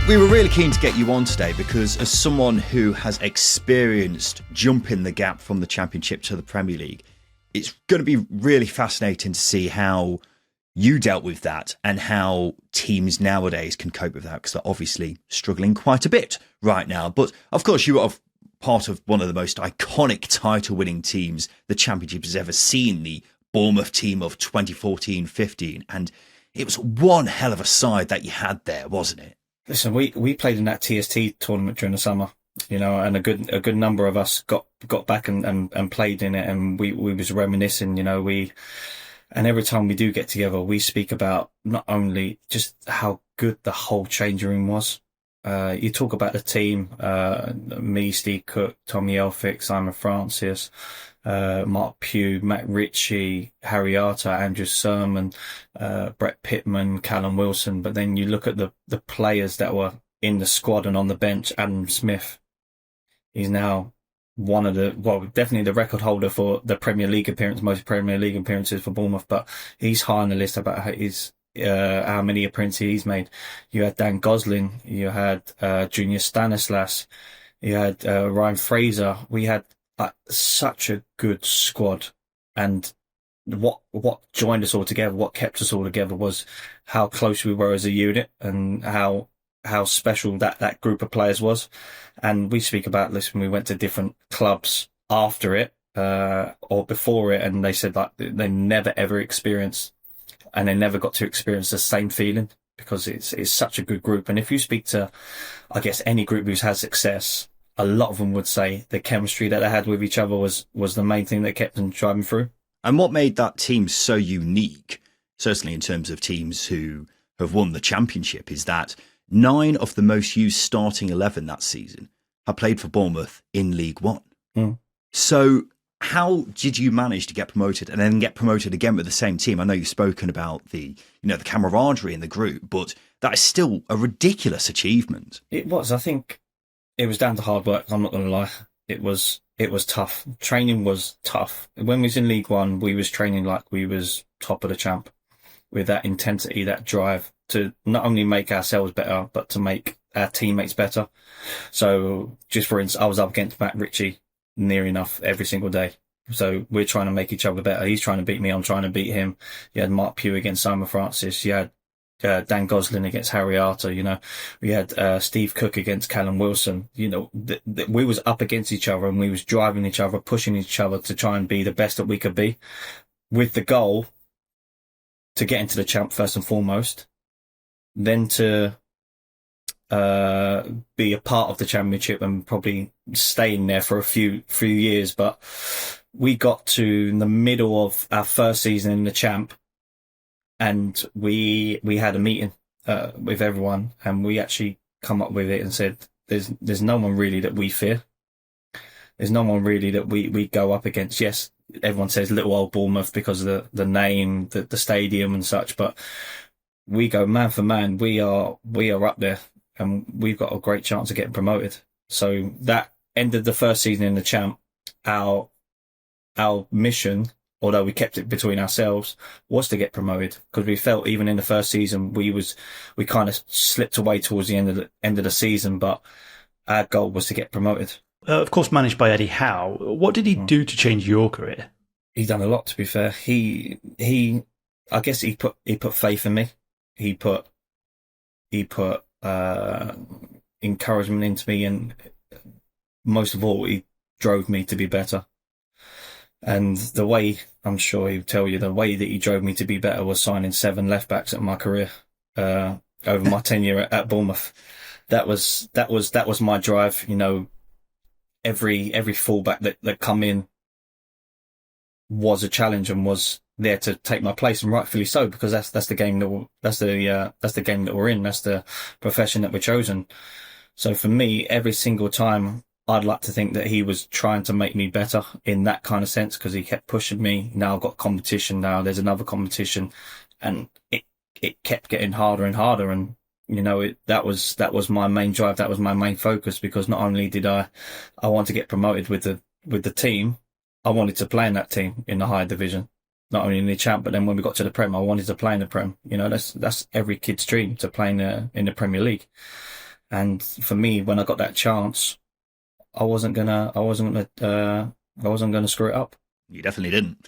We were really keen to get you on today because as someone who has experienced jumping the gap from the Championship to the Premier League, it's going to be really fascinating to see how you dealt with that and how teams nowadays can cope with that, because they're obviously struggling quite a bit right now. But of course, you are part of one of the most iconic title-winning teams the Championship has ever seen, the Bournemouth team of 2014-15. And it was one hell of a side that you had there, wasn't it? Listen, we played in that TST tournament during the summer, and a good number of us got back and played in it, and we was reminiscing, and every time we do get together, we speak about not only just how good the whole changing room was. You talk about the team, me, Steve Cook, Tommy Elphick, Simon Francis, Mark Pugh, Matt Ritchie, Harry Arter, Andrew Sermon, Brett Pittman, Callum Wilson. But then you look at the players that were in the squad and on the bench. Adam Smith, he's now definitely the record holder for the Premier League appearance, most Premier League appearances for Bournemouth, but he's high on the list about how many appearances he's made. You had Dan Gosling, you had Junior Stanislas, you had Ryan Fraser. We had such a good squad, and what joined us all together, what kept us all together, was how close we were as a unit and how special that group of players was. And we speak about this when we went to different clubs after it or before it, and they said that they never ever experienced, and they never got to experience the same feeling, because it's such a good group. And if you speak to, I guess, any group who's had success, a lot of them would say the chemistry that they had with each other was the main thing that kept them driving through. And what made that team so unique, certainly in terms of teams who have won the Championship, is that 9 of the most used starting 11 that season have played for Bournemouth in League One. So how did you manage to get promoted and then get promoted again with the same team? I know you've spoken about the camaraderie in the group, but that is still a ridiculous achievement. It was. I think it was down to hard work. I'm not going to lie. It was tough. Training was tough. When we was in League One, we was training like we was top of the champ, with that intensity, that drive to not only make ourselves better, but to make our teammates better. So just for instance, I was up against Matt Ritchie near enough every single day. So we're trying to make each other better. He's trying to beat me. I'm trying to beat him. You had Mark Pugh against Simon Francis. You had Dan Gosling against Harry Arter. We had Steve Cook against Callum Wilson. We was up against each other, and we was driving each other, pushing each other to try and be the best that we could be, with the goal to get into the champ first and foremost, then to be a part of the Championship and probably stay in there for a few years. But we got to the middle of our first season in the champ, and we had a meeting with everyone, and we actually come up with it and said, there's no one really that we fear. There's no one really that we go up against. Yes, everyone says little old Bournemouth because of the name, the stadium and such, but we go man for man. We are up there, and we've got a great chance of getting promoted. So that ended the first season in the champ. Our mission, although we kept it between ourselves, was to get promoted, because we felt even in the first season we kind of slipped away towards the end of the season, but our goal was to get promoted. Of course, managed by Eddie Howe. What did he do to change your career? He's done a lot, to be fair. He I guess he put faith in me. He put encouragement into me, and most of all, he drove me to be better. And the way, I'm sure he'll tell you, the way that he drove me to be better was signing 7 left backs at my career over my tenure at Bournemouth. That was my drive. Every fullback that come in was a challenge and was there to take my place, and rightfully so, because that's the game that's the game that we're in. That's the profession that we're chosen. So for me, every single time, I'd like to think that he was trying to make me better in that kind of sense, because he kept pushing me. Now I've got competition. Now there's another competition, and it kept getting harder and harder. And that was my main drive. That was my main focus, because not only did I want to get promoted with the team, I wanted to play in that team in the higher division, not only in the champ, but then when we got to the Prem, I wanted to play in the Prem. That's every kid's dream, to play in the Premier League. And for me, when I got that chance, I wasn't gonna screw it up. You definitely didn't.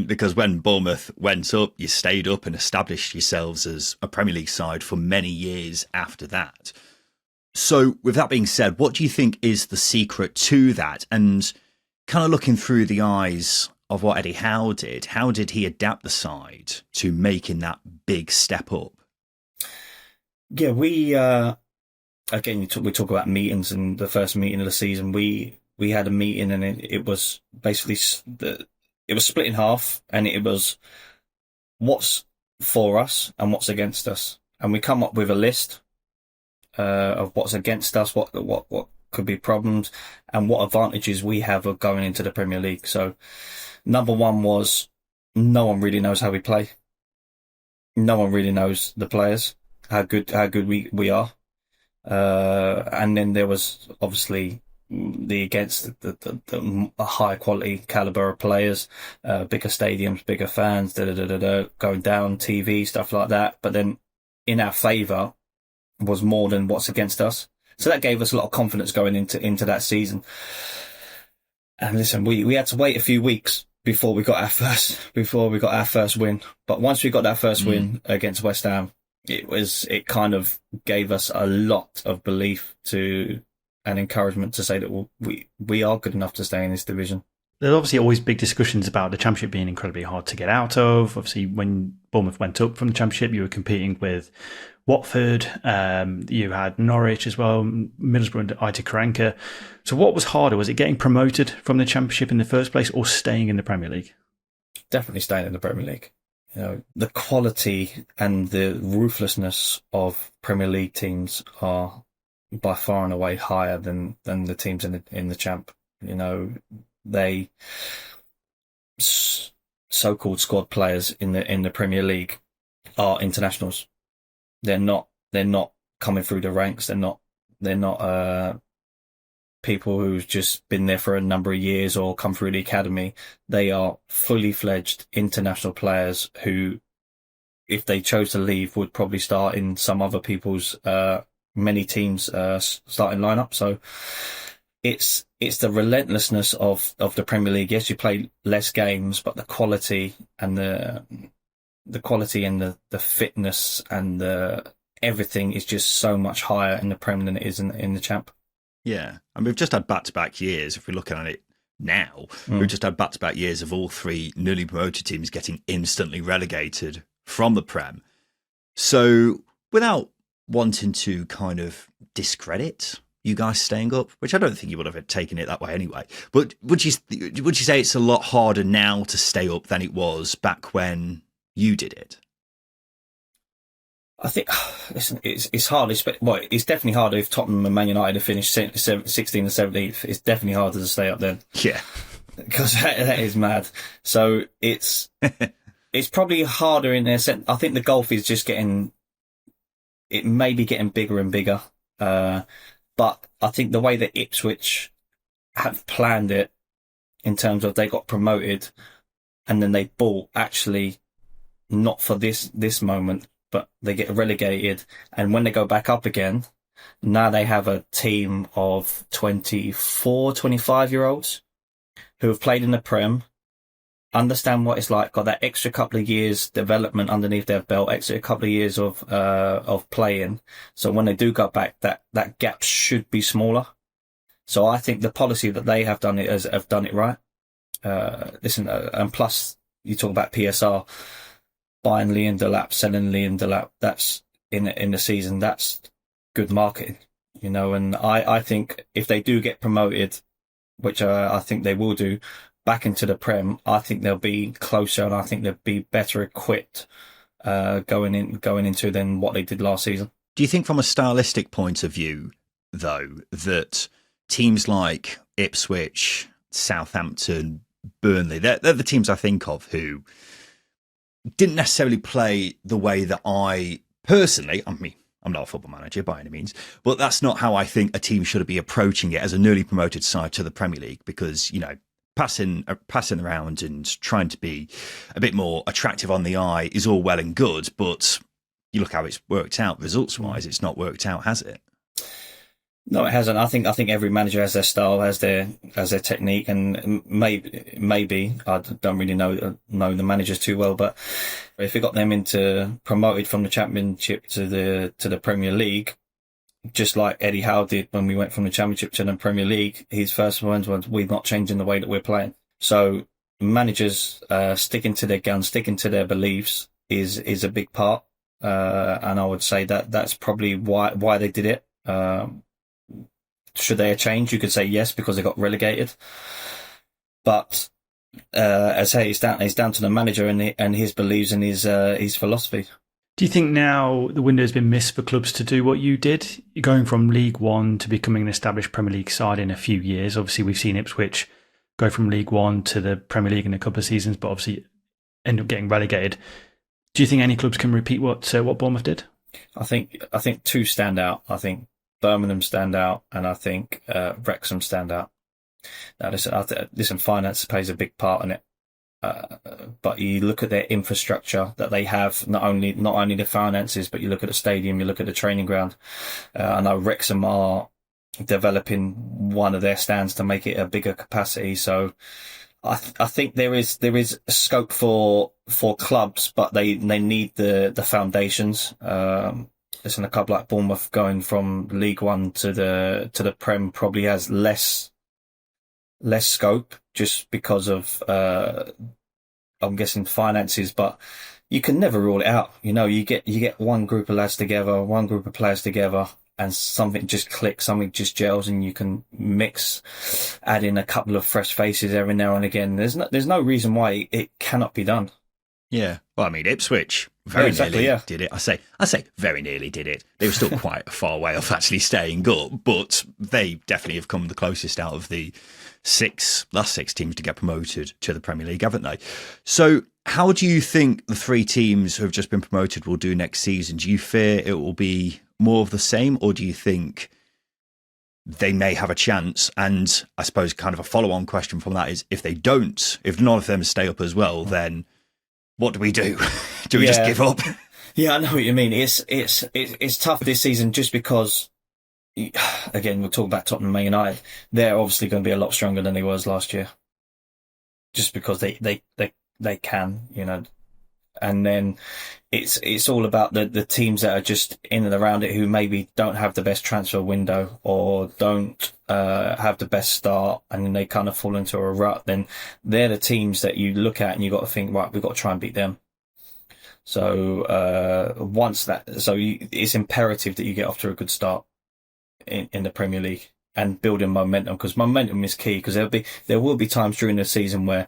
Because when Bournemouth went up, you stayed up and established yourselves as a Premier League side for many years after that. So with that being said, what do you think is the secret to that? And kind of looking through the eyes of what Eddie Howe did, how did he adapt the side to making that big step up? Yeah, we we talk about meetings, and the first meeting of the season, we had a meeting, and it was basically it was split in half, and it was what's for us and what's against us, and we come up with a list of what's against us, what could be problems, and what advantages we have of going into the Premier League. So, number one was no one really knows how we play. No one really knows the players, how good we are. And then there was obviously the against the high quality caliber of players, bigger stadiums, bigger fans, going down TV, stuff like that. But then in our favour was more than what's against us. So that gave us a lot of confidence going into that season. And listen, we had to wait a few weeks before we got our first win. But once we got that first win against West Ham, it kind of gave us a lot of belief and encouragement to say that we are good enough to stay in this division. There's obviously always big discussions about the Championship being incredibly hard to get out of. Obviously, when Bournemouth went up from the Championship, you were competing with Watford. You had Norwich as well, Middlesbrough and IT Karanka. So what was harder? Was it getting promoted from the Championship in the first place or staying in the Premier League? Definitely staying in the Premier League. You know, the quality and the ruthlessness of Premier League teams are by far and away higher than the teams in the Champ. You know, they so-called squad players in the Premier League are internationals. They're not coming through the ranks. They're not people who've just been there for a number of years or come through the academy. They are fully fledged international players who, if they chose to leave, would probably start in some other people's many teams starting lineup. So it's the relentlessness of the Premier League. Yes, you play less games, but the quality and the fitness and everything is just so much higher in the Premier than it is in the Champ. Yeah, and we've just had back-to-back years. If we're looking at it now, we've just had back-to-back years of all three newly promoted teams getting instantly relegated from the Prem. So without wanting to kind of discredit you guys staying up, which I don't think you would have taken it that way anyway, but would you say it's a lot harder now to stay up than it was back when you did it? I think it's hard. It's definitely harder if Tottenham and Man United have finished 16th and 17th. It's definitely harder to stay up then. Yeah, because that is mad. So it's probably harder in their sense. I think the gulf is just getting bigger and bigger. But I think the way that Ipswich have planned it, in terms of they got promoted and then they bought, actually not for this moment, but they get relegated, and when they go back up again, now they have a team of 24, 25-year-olds who have played in the Prem, understand what it's like, got that extra couple of years development underneath their belt, extra couple of years of playing. So when they do go back, that gap should be smaller. So I think the policy that they have done have done it right. And plus you talk about PSR. Buying Liam Delap, selling Liam Delap, that's in the season, that's good marketing, you know. And I think if they do get promoted, which I think they will do, back into the Prem, I think they'll be closer, and I think they'll be better equipped going into than what they did last season. Do you think, from a stylistic point of view, though, that teams like Ipswich, Southampton, Burnley, they're the teams I think of who didn't necessarily play the way that I personally, I mean, I'm not a football manager by any means, but that's not how I think a team should be approaching it as a newly promoted side to the Premier League, because, you know, passing around and trying to be a bit more attractive on the eye is all well and good, but you look how it's worked out results-wise, it's not worked out, has it? No, it hasn't. I think every manager has their style, has their technique, and maybe I don't really know the managers too well, but if it got them into promoted from the Championship to the Premier League, just like Eddie Howe did when we went from the Championship to the Premier League, his first words was, "We're not changing the way that we're playing." So managers sticking to their guns, sticking to their beliefs is a big part, and I would say that's probably why they did it. Should they have changed? You could say yes, because they got relegated. But as I say, it's down to the manager and his beliefs and his philosophy. Do you think now the window has been missed for clubs to do what you did? You're going from League One to becoming an established Premier League side in a few years. Obviously, we've seen Ipswich go from League One to the Premier League in a couple of seasons, but obviously end up getting relegated. Do you think any clubs can repeat what Bournemouth did? I think two stand out. I think Birmingham stand out, and I think Wrexham stand out. Now, listen, finance plays a big part in it, but you look at their infrastructure that they have, not only the finances, but you look at the stadium, you look at the training ground. I know Wrexham are developing one of their stands to make it a bigger capacity, so I think there is a scope for clubs, but they need the foundations. Listen, a club like Bournemouth going from League One to the Prem probably has less scope, just because of I'm guessing finances, but you can never rule it out. You get one group of lads together, one group of players together, and something just clicks, something just gels, and you can add in a couple of fresh faces every now and again. There's no reason why it cannot be done. Yeah. Well, I mean, Ipswich very nearly did it. I say very nearly did it. They were still quite a far way off actually staying up, but they definitely have come the closest out of the last six teams to get promoted to the Premier League, haven't they? So how do you think the three teams who have just been promoted will do next season? Do you fear it will be more of the same, or do you think they may have a chance? And I suppose kind of a follow-on question from that is, if none of them stay up as well, then what do we do? Do we just give up? Yeah, I know what you mean. It's tough this season, just because, again, we'll talk about Tottenham, Man United. They're obviously going to be a lot stronger than they was last year, just because they can, and then it's all about the teams that are just in and around it, who maybe don't have the best transfer window or don't have the best start, and then they kind of fall into a rut. Then they're the teams that you look at and you got to think, right, we've got to try and beat them. So it's imperative that you get off to a good start in the Premier League and building momentum, because momentum is key. Because there will be times during the season where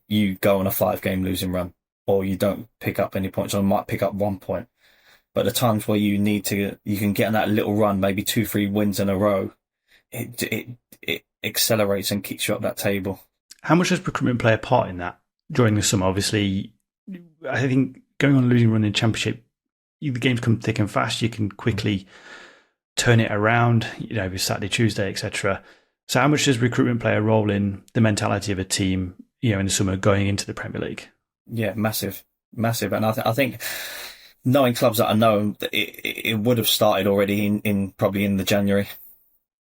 you go on a 5-game losing run, or you don't pick up any points, or might pick up 1 point. But the times where you can get on that little run, maybe 2-3 wins in a row, it accelerates and kicks you up that table. How much does recruitment play a part in that during the summer? Obviously, I think going on a losing run in Championship, the games come thick and fast. You can quickly turn it around, with Saturday, Tuesday, etc. So how much does recruitment play a role in the mentality of a team, in the summer going into the Premier League? Yeah, massive. And I think knowing clubs that I know, it would have started already in probably in the January,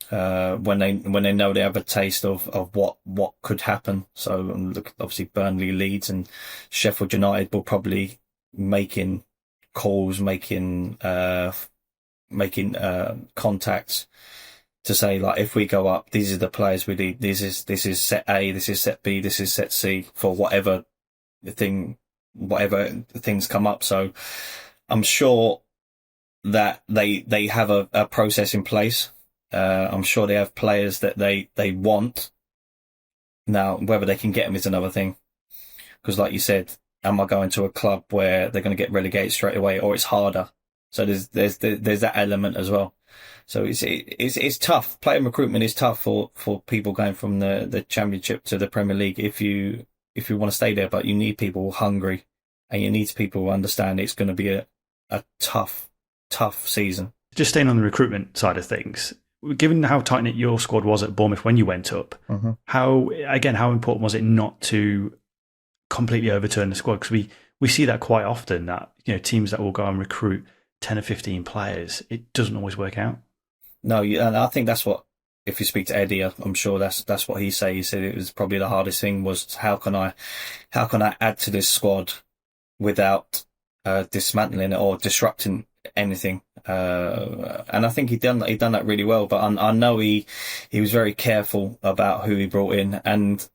when they know they have a taste of what could happen. So look, obviously Burnley, Leeds, and Sheffield United will probably making calls, making contacts to say, like, if we go up, these are the players we need. This is set A, this is set B, this is set C, for whatever things come up. So I'm sure that they have a process in place. I'm sure they have players that they want. Now, whether they can get them is another thing, because like you said, am I going to a club where they're going to get relegated straight away, or it's harder? So there's that element as well. So it's tough. Player recruitment is tough for people going from the Championship to the Premier League if you want to stay there, but you need people hungry, and you need people who understand it's going to be a tough season. Just staying on the recruitment side of things, given how tight-knit your squad was at Bournemouth when you went up, how important was it not to completely overturn the squad? Because we see that quite often, that teams that will go and recruit 10 or 15 players, it doesn't always work out. No, and I think that's what, if you speak to Eddie, I'm sure that's what he said. He said it was probably the hardest thing was how can I add to this squad without dismantling it or disrupting anything. And I think he done that really well. But I know he was very careful about who he brought in, and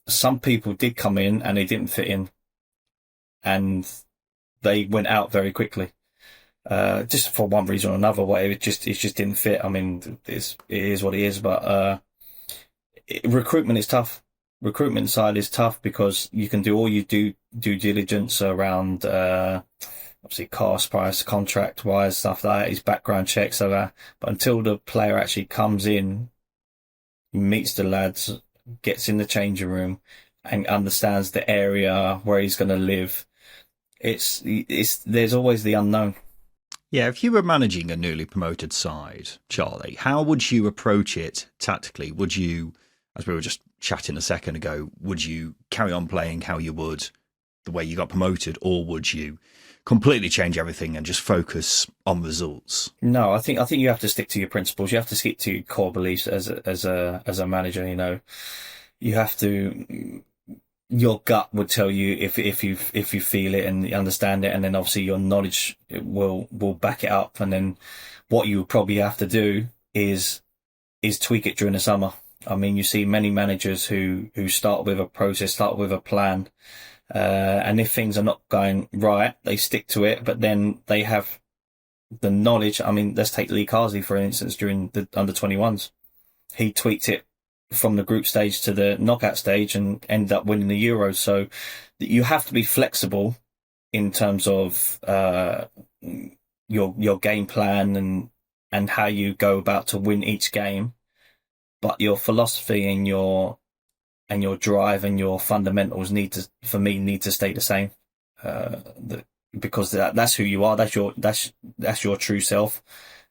some people did come in and they didn't fit in, and they went out very quickly. Just for one reason or another, whatever, it just didn't fit. I mean, it is what it is, but recruitment is tough. Recruitment side is tough because you can do all you due diligence around, obviously cost, price, contract wise, stuff like that, his background checks, but until the player actually comes in, meets the lads, gets in the changing room and understands the area where he's going to live, there's always the unknown. Yeah, if you were managing a newly promoted side, Charlie, how would you approach it tactically? Would you, as we were just chatting a second ago, would you carry on playing how you would the way you got promoted, or would you completely change everything and just focus on results? No, I think you have to stick to your principles. You have to stick to your core beliefs as a manager. You know, you have to. Your gut would tell you if you feel it and understand it, and then obviously your knowledge will back it up. And then what you would probably have to do is tweak it during the summer. I mean, you see many managers who start with a process, start with a plan, and if things are not going right, they stick to it. But then they have the knowledge. I mean, let's take Lee Carsley for instance. During the under-21s, he tweaked it from the group stage to the knockout stage and ended up winning the Euros. So you have to be flexible in terms of your game plan and how you go about to win each game, but your philosophy and your drive and your fundamentals need to stay the same, because that's who you are. That's your true self,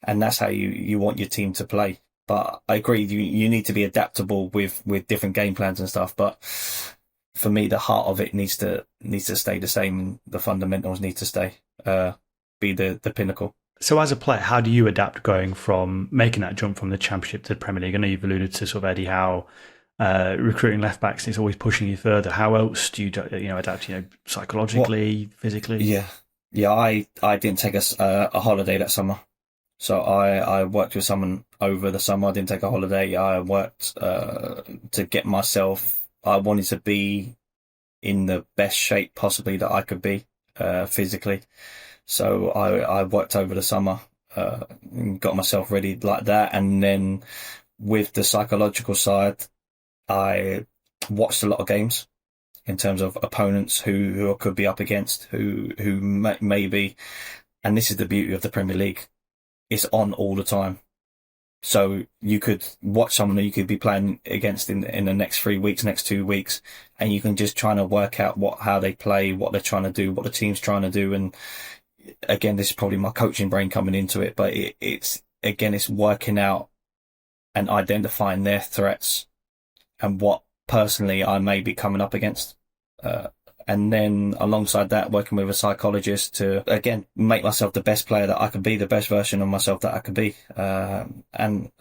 and that's how you want your team to play. But I agree, you need to be adaptable with different game plans and stuff. But for me, the heart of it needs to stay the same, and the fundamentals need to stay be the pinnacle. So as a player, how do you adapt going from making that jump from the Championship to the Premier League? I know you've alluded to sort of Eddie Howe, recruiting left backs is always pushing you further. How else do you adapt? Psychologically, physically. Yeah. I didn't take a holiday that summer. So I worked with someone over the summer. I didn't take a holiday. I worked to get myself. I wanted to be in the best shape possibly that I could be physically. So I worked over the summer, got myself ready like that. And then with the psychological side, I watched a lot of games in terms of opponents who I could be up against, who maybe. And this is the beauty of the Premier League. It's on all the time. So you could watch someone that you could be playing against in the next 3 weeks, next 2 weeks, and you can just try to work out how they play, what they're trying to do, what the team's trying to do. And again, this is probably my coaching brain coming into it, but it's working out and identifying their threats and what personally I may be coming up against. And then alongside that, working with a psychologist to, again, make myself the best player that I could be, the best version of myself that I could be. And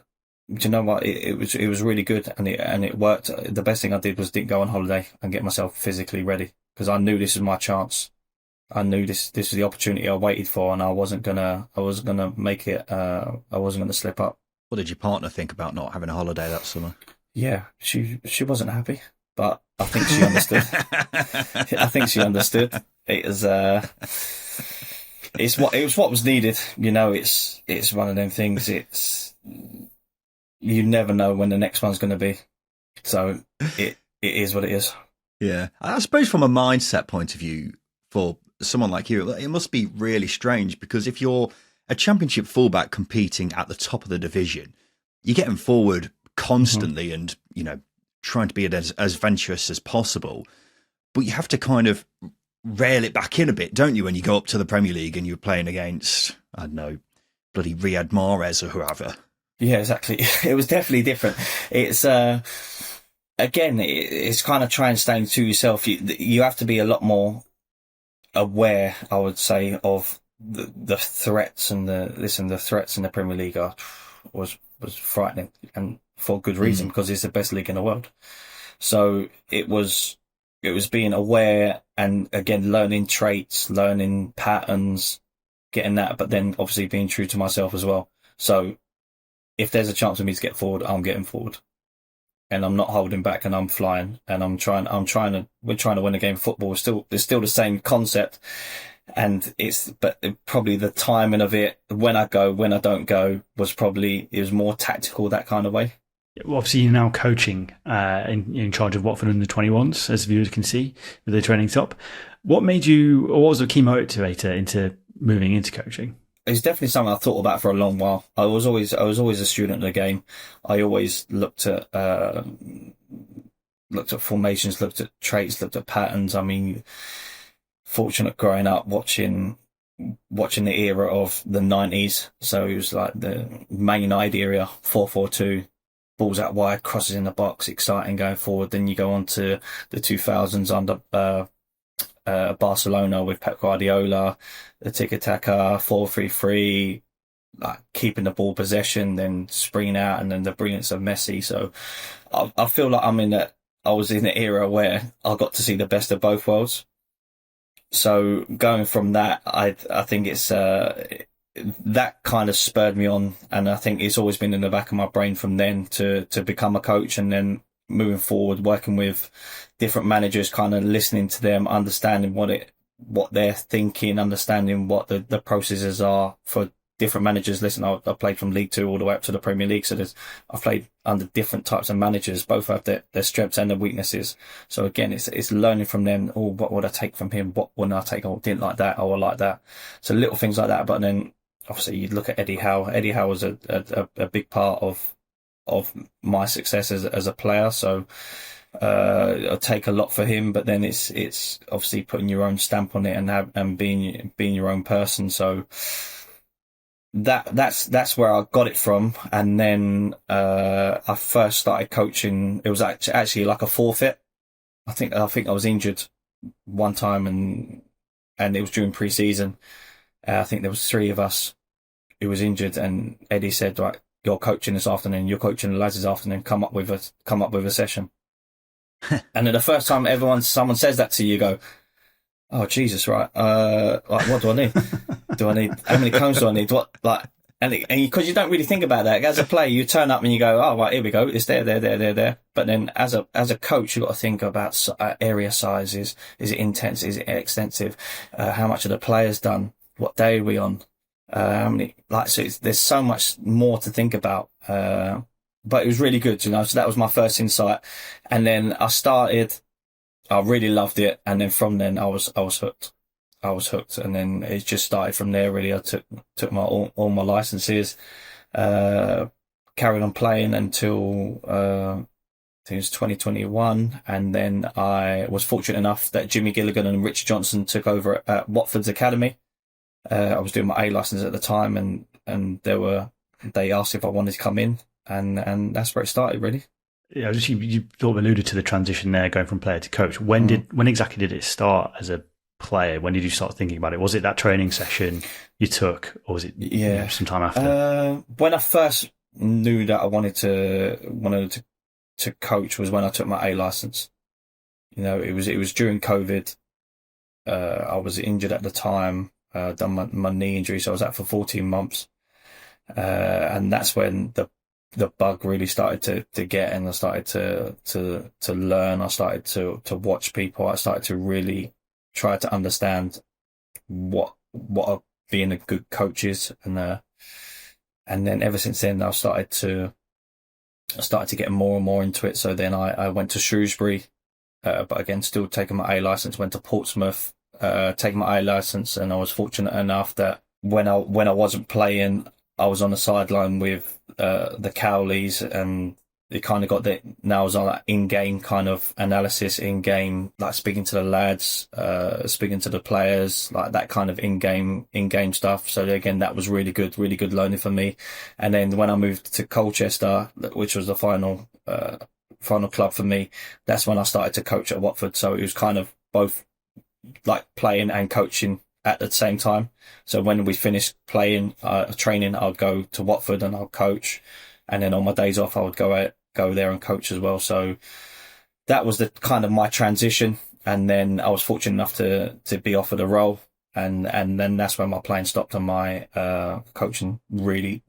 do you know what? It was really good, and it worked. The best thing I did was didn't go on holiday and get myself physically ready, because I knew this was my chance. I knew this was the opportunity I waited for, and I wasn't gonna make it. I wasn't gonna slip up. What did your partner think about not having a holiday that summer? Yeah, she wasn't happy. But I think she understood. I think she understood. It was what was needed. You know, it's one of them things. You never know when the next one's going to be. So it is what it is. Yeah, I suppose from a mindset point of view, for someone like you, it must be really strange, because if you're a Championship fullback competing at the top of the division, you're getting forward constantly, and trying to be as adventurous as possible, but you have to kind of rail it back in a bit, don't you, when you go up to the Premier League and you're playing against, I don't know, bloody Riyad Mahrez or whoever. Yeah, exactly. It was definitely different. It's again, it's kind of trying to stand to yourself. You have to be a lot more aware, I would say, of the threats and the threats in the Premier League are frightening, and for good reason, because it's the best league in the world. So it was being aware, and again, learning traits, learning patterns, getting that, but then obviously being true to myself as well. So if there's a chance for me to get forward, I'm getting forward, and I'm not holding back, and I'm flying, and we're trying to win a game of football. It's still the same concept, but probably the timing of it, when I go, when I don't go, it was more tactical, that kind of way. Well, obviously, you're now coaching in charge of Watford under 21s, as viewers can see, with the training top. What was the key motivator into moving into coaching? It's definitely something I thought about for a long while. I was always a student of the game. I always looked at formations, looked at traits, looked at patterns. I mean, fortunate growing up watching the era of the 90s. So it was like the Man United era, 4-4-2, balls out wide, crosses in the box, exciting going forward. Then you go on to the 2000s under Barcelona with Pep Guardiola, the tiki-taka, 4-3-3, like keeping the ball possession, then springing out, and then the brilliance of Messi. So I feel like I was in an era where I got to see the best of both worlds. So going from that, I think it's that kind of spurred me on, and I think it's always been in the back of my brain from then to become a coach, and then moving forward, working with different managers, kind of listening to them, understanding what they're thinking, understanding what the processes are for different managers. Listen, I played from League Two all the way up to the Premier League, so I've played under different types of managers. Both have their strengths and their weaknesses. So again, it's learning from them. Oh, what would I take from him? What wouldn't I take? Oh, didn't like that. Oh, I like that. So little things like that. But then obviously you look at Eddie Howe. Eddie Howe was a big part of my success as a player. So I take a lot for him, but then it's obviously putting your own stamp on it and being your own person. So that's where I got it from. And then I first started coaching. It was actually like a forfeit. I think I was injured one time, and it was during pre-season. I think there was 3 of us who was injured, and Eddie said, right, you're coaching this afternoon, you're coaching the lads this afternoon, come up with a session. And then the first time someone says that to you, you go, oh Jesus, right? Like, what do I need? How many cones do I need? What, like, and because you don't really think about that as a player, you turn up and you go, oh right, here we go, it's there. But then as a coach, you've got to think about area sizes. Is it intense? Is it extensive? How much have the players done? What day are we on? How many? Like, so there's so much more to think about. But it was really good, So that was my first insight. And then I really loved it. And then from then I was hooked. And then it just started from there, really. I took all my licenses, carried on playing until, I think it was 2021. And then I was fortunate enough that Jimmy Gilligan and Rich Johnson took over at Watford's Academy. I was doing my A license at the time, and they asked if I wanted to come in. And that's where it started, really. Yeah, you sort of alluded to the transition there, going from player to coach. When exactly did it start as a player? When did you start thinking about it? Was it that training session you took, or was it some time after? When I first knew that I wanted to coach was when I took my A license. It was during COVID. I was injured at the time. Done my knee injury, so I was out for 14 months, and that's when the bug really started to get, and I started to learn. I started to watch people. I started to really try to understand what being a good coach is, and then ever since then I started to get more and more into it. So then I went to Shrewsbury, but again still taking my A license. Went to Portsmouth, taking my A license, and I was fortunate enough that when I wasn't playing, I was on the sideline with the Cowleys, and it kind of got that. Now I was on that in-game kind of analysis, in-game, like speaking to the lads, speaking to the players, like that kind of in-game stuff. So again, that was really good learning for me. And then when I moved to Colchester, which was the final club for me, that's when I started to coach at Watford. So it was kind of both like playing and coaching at the same time. So when we finished playing, training, I'd go to Watford and I'll coach. And then on my days off, I would go there and coach as well. So that was the kind of my transition. And then I was fortunate enough to be offered a role. And then that's when my playing stopped and my coaching really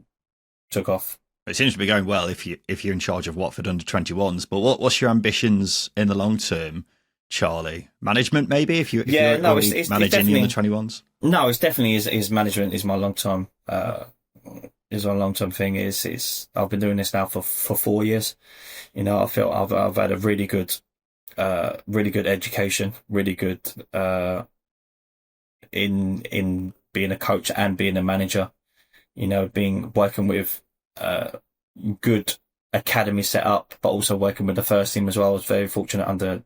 took off. It seems to be going well if you're in charge of Watford under 21s. But what's your ambitions in the long term, Charlie? Management, maybe? If you're managing the under 21s. No, it's definitely is management is my long term thing. I've been doing this now for 4 years. You know, I feel I've had a really good education, really good in being a coach and being a manager. You know, working with good academy set up, but also working with the first team as well. I was very fortunate under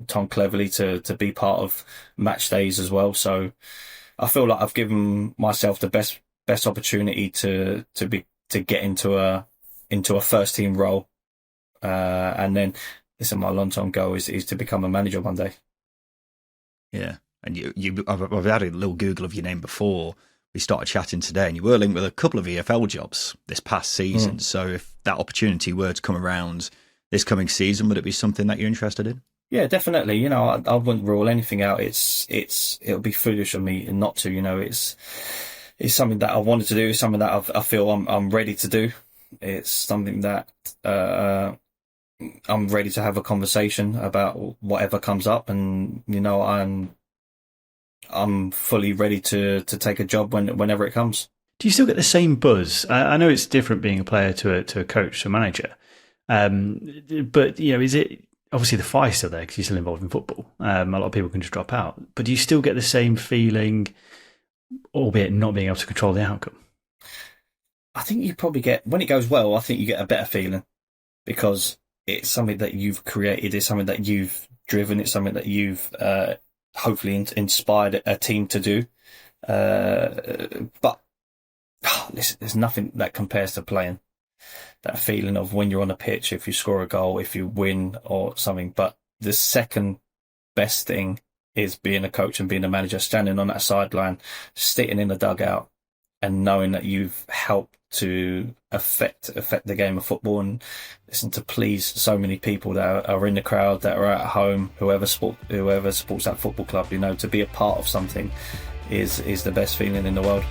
Tom Cleverley to be part of match days as well. So I feel like I've given myself the best opportunity to get into a first team role, and then my long term goal is to become a manager one day. Yeah, and I've had a little Google of your name before we started chatting today, and you were linked with a couple of EFL jobs this past season. So if that opportunity were to come around this coming season, would it be something that you're interested in? Yeah, definitely. You know, I wouldn't rule anything out. It'll be foolish of me not to. You know, it's something that I wanted to do. It's something that I feel I'm ready to do. It's something that I'm ready to have a conversation about whatever comes up, and you know, I'm fully ready to take a job whenever it comes. Do you still get the same buzz? I know it's different being a player to a coach, to a manager, but you know, is it obviously the fire's still there because you're still involved in football? A lot of people can just drop out, but do you still get the same feeling, albeit not being able to control the outcome? I think you probably get, when it goes well, I think you get a better feeling because it's something that you've created, it's something that you've driven, it's something that you've hopefully inspired a team to do. But listen, there's nothing that compares to playing. That feeling of when you're on a pitch, if you score a goal, if you win or something. But the second best thing is being a coach and being a manager, standing on that sideline, sitting in the dugout and knowing that you've helped to affect the game of football and listen, to please so many people that are in the crowd, that are at home, whoever supports that football club. You know, to be a part of something is the best feeling in the world.